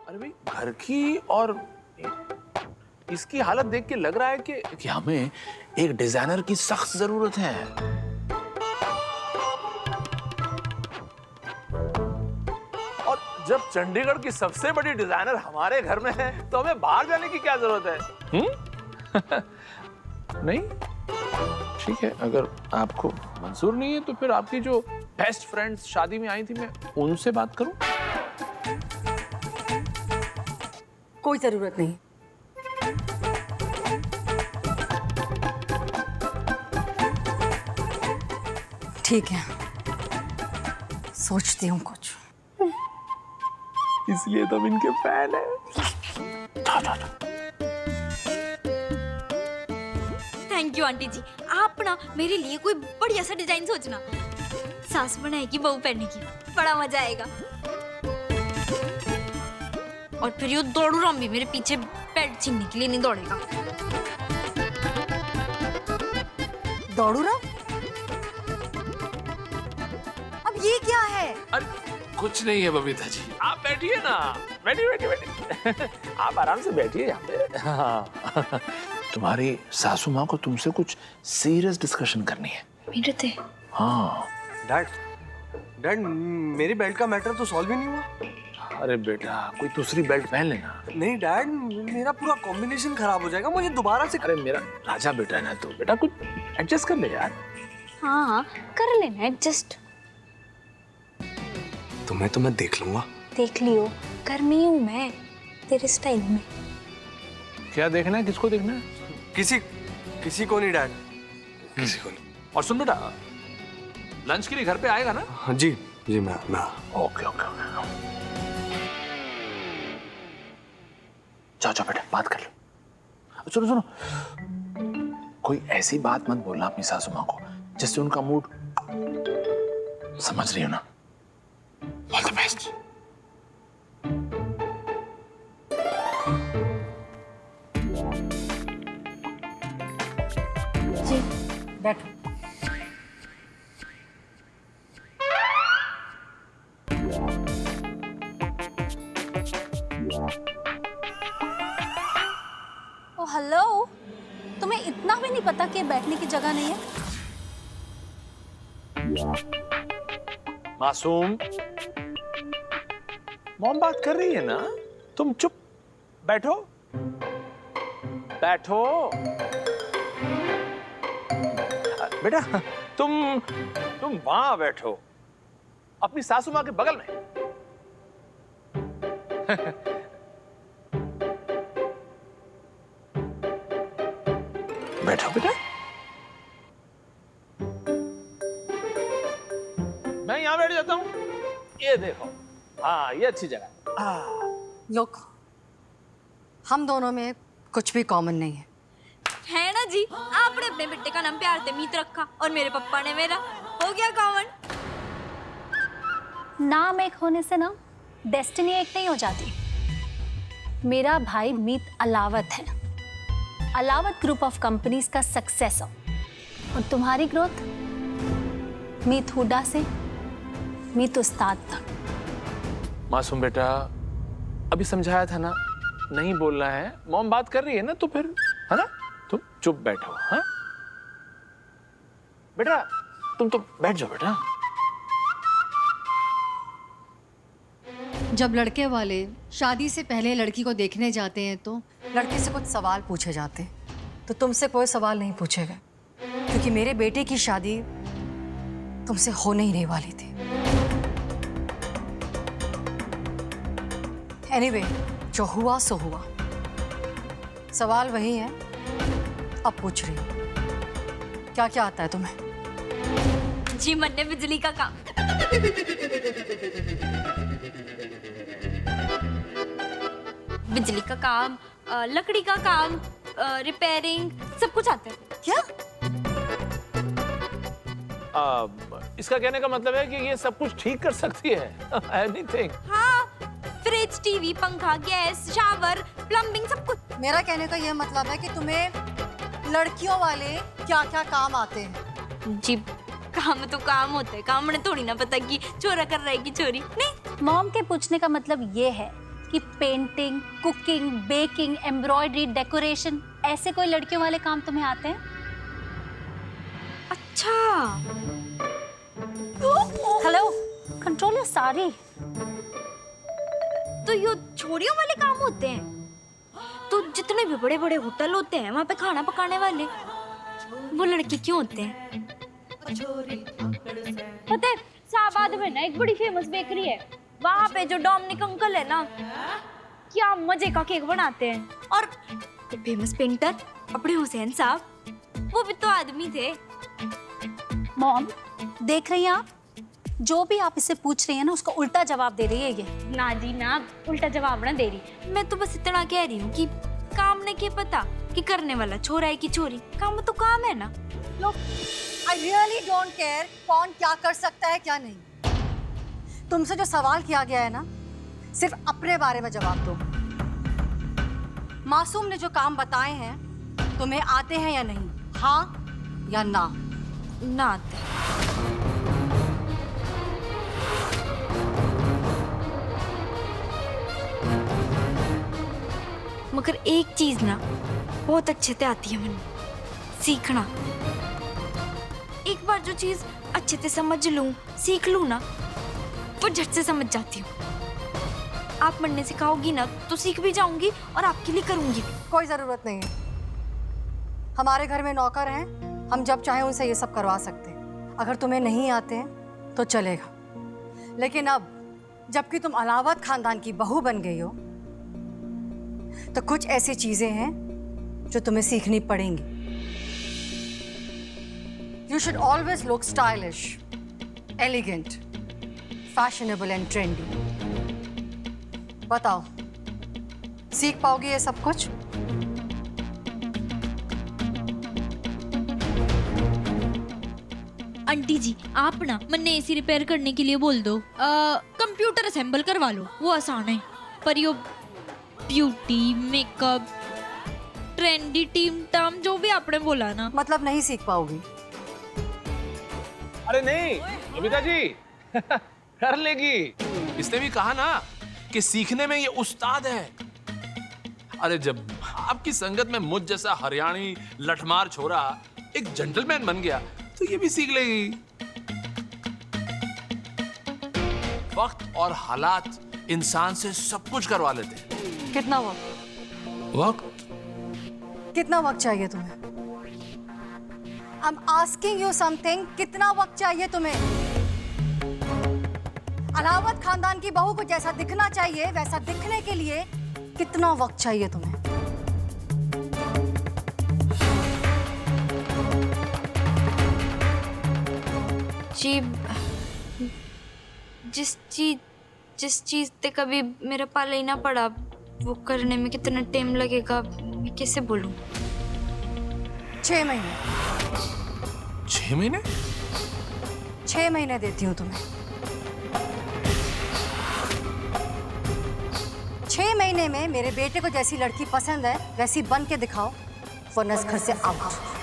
अरे भाई घर की और इसकी हालत देख के लग रहा है कि हमें एक डिजाइनर की सख्त जरूरत है। और जब चंडीगढ़ की सबसे बड़ी डिजाइनर हमारे घर में है तो हमें बाहर जाने की क्या जरूरत है? नहीं ठीक है, अगर आपको मंजूर नहीं है तो फिर आपकी जो बेस्ट फ्रेंड्स शादी में आई थी मैं उनसे बात करूं? कोई जरूरत नहीं। ठीक है, सोचती हूँ कुछ। इसलिए तो इनके फैन है। थैंक यू आंटी जी। आप ना मेरे लिए कोई बढ़िया सा डिजाइन सोचना। सास बनाएगी, बहू पहनेगी, बड़ा मजा आएगा। और फिर ये दौड़ू राम भी मेरे पीछे बेड छीनने के लिए नहीं दौड़ेगा। दौड़ू ना? अब ये क्या है? अरे कुछ नहीं है बबीता जी, आप बैठिए ना। बैठिए। आप आराम से बैठिए यहाँ पे। हाँ। तुम्हारी सासू माँ को तुमसे कुछ सीरियस डिस्कशन करनी है। मेरे थे। हाँ। डैड मेरी बेल्ट का मैटर तो सॉल्व ही नहीं हुआ। अरे बेटा कोई दूसरी बेल्ट पहन लेना। नहीं डैड, मेरा पूरा कॉम्बिनेशन खराब हो जाएगा, मुझे दोबारा से। अरे मेरा राजा बेटा है ना, तो बेटा कुछ एडजस्ट कर ले यार। हाँ कर लेना एडजस्ट। तुम्हें तो मैं देख लूंगा। देख लियो, कर्मी हूँ मैं तेरे स्टाइल में। क्या देखना है, किसको देखना है? किसी को नहीं डैड, किसी को नहीं। और सुन बेटा, लंच के लिए घर पे आएगा ना? हाँ जी मैं ओके। जाओ बेटा बात कर लो। सुनो, कोई ऐसी बात मत बोलना अपनी सासू माँ को जिससे उनका मूड, समझ रही हो ना? All the best. जी बैठो। ओ हेलो, तुम्हें इतना भी नहीं पता कि बैठने की जगह नहीं है? मासूम, मॉम बात कर रही है ना, तुम चुप बैठो। बेटा तुम वहां बैठो, अपनी सासू माँ के बगल में। बैठो बेटा। मैं यहां बैठ जाता हूं, ये देखो। हाँ ये अच्छी जगह। लोग, हम दोनों में कुछ भी कॉमन नहीं है। है ना जी, आपने अपने बेटे का नाम प्यार से मीत रखा और मेरे पप्पा ने मेरा। हो गया कॉमन। नाम एक होने से ना डेस्टिनी एक नहीं हो जाती। मेरा भाई मीत अलावत है, अलावत ग्रुप ऑफ कंपनीज का सक्सेसर। और तुम्हारी ग्रोथ मीत हुडा से मीत उस्ताद तक। मासूम बेटा, अभी समझाया था ना, नहीं बोलना है। मॉम बात कर रही है ना, तो फिर है ना, तुम चुप बैठो। हाँ बेटा, तुम तो बैठ जाओ बेटा। जब लड़के वाले शादी से पहले लड़की को देखने जाते हैं तो लड़के से कुछ सवाल पूछे जाते हैं, तो तुमसे कोई सवाल नहीं पूछे गए, क्योंकि मेरे बेटे की शादी तुमसे होने ही नहीं वाली थी। एनीवे, जो हुआ सो हुआ। सवाल वही है, अब पूछ रही हूँ, क्या क्या आता है तुम्हें? जी मन ने बिजली का काम, बिजली का काम, लकड़ी का काम, रिपेयरिंग, सब कुछ आता है। क्या? इसका कहने का मतलब है कि ये सब कुछ ठीक कर सकती है। एनीथिंग। हाँ, फ्रिज, टीवी, पंखा, गैस, शावर, प्लम्बिंग, सब कुछ। मेरा कहने का यह मतलब है कि तुम्हें लड़कियों वाले क्या क्या काम आते हैं। जी काम तो काम होते हैं, काम ने थोड़ी ना पता कि चोरा कर रहा है कि चोरी नहीं। मॉम के पूछने का मतलब ये है कि painting, cooking, baking, embroidery, decoration ऐसे कोई लड़कियों वाले काम तुम्हें आते हैं? अच्छा, हेलो, कंट्रोल योर साड़ी। तो ये छोरियों वाले काम होते हैं? तो जितने भी बड़े बड़े होटल होते हैं वहाँ पे खाना पकाने वाले, वो लड़के क्यों होते हैं? पता है, शाहबाद में ना एक बड़ी फेमस बेकरी है, वहाँ पे जो डोमिनिक अंकल है ना, क्या मजे का केक बनाते हैं। और फेमस पेंटर अपने हुसैन साहब, वो भी तो आदमी थे। मॉम, देख रही हैं आप? जो भी आप इससे पूछ रही हैं ना, उसका उल्टा जवाब दे रही है ये। ना जी ना, उल्टा जवाब ना दे रही, मैं तो बस इतना कह रही हूँ कि काम ने क्या पता कि करने वाला छोरा है कि छोरी, काम तो काम है ना। लोग, आई रियली डोंट केयर कौन क्या कर सकता है क्या नहीं। तुमसे जो सवाल किया गया है ना, सिर्फ अपने बारे में जवाब दो। मासूम ने जो काम बताए हैं तुम्हें आते हैं या नहीं, हाँ या ना? ना आते। मगर एक चीज ना बहुत अच्छे से आती है मुझे, सीखना। एक बार जो चीज अच्छे से समझ लूं, सीख लूं ना, वो झट से समझ जाती हूँ। आप मन ने सिखाओगी ना तो सीख भी जाऊंगी और आपके लिए करूंगी भी। कोई जरूरत नहीं है, हमारे घर में नौकर हैं, हम जब चाहें उनसे ये सब करवा सकते हैं। अगर तुम्हें नहीं आते हैं तो चलेगा, लेकिन अब जबकि तुम अलावत खानदान की बहू बन गई हो, तो कुछ ऐसी चीजें हैं जो तुम्हें सीखनी पड़ेंगी। You should always look stylish, elegant, fashionable and trendy. बताओ, सीख पाओगी ये सब कुछ? आंटी जी, आप ना मन्ने एसी रिपेयर करने के लिए बोल दो, कंप्यूटर असेंबल करवा लो, वो आसान है। पर यो ब्यूटी, मेकअप, ट्रेंडी, टीम टाम जो भी आपने बोला ना, मतलब नहीं सीख पाओगी? अरे नहीं बबीता जी, कर लेगी। इसने भी कहा ना कि सीखने में ये उस्ताद है। अरे जब आपकी संगत में मुझ जैसा हरियाणी लठमार छोरा एक जेंटलमैन बन गया तो ये भी सीख लेगी। वक्त और हालात इंसान से सब कुछ करवा लेते हैं। कितना वक्त? वक्त? कितना वक्त चाहिए तुम्हें? I'm asking you something, कितना वक्त चाहिए तुम्हें? अलावत खानदान की बहू को जैसा दिखना चाहिए वैसा दिखने के लिए कितना वक्त चाहिए तुम्हें? जी, जिस चीज पे कभी मेरा पाला ही ना पड़ा, वो करने में कितना टाइम लगेगा मैं कैसे बोलूं? 6 महीने। 6 महीने? 6 महीने देती हूँ तुम्हें। 6 महीने में मेरे बेटे को जैसी लड़की पसंद है वैसी बन के दिखाओ, वरना इस घर से आउट।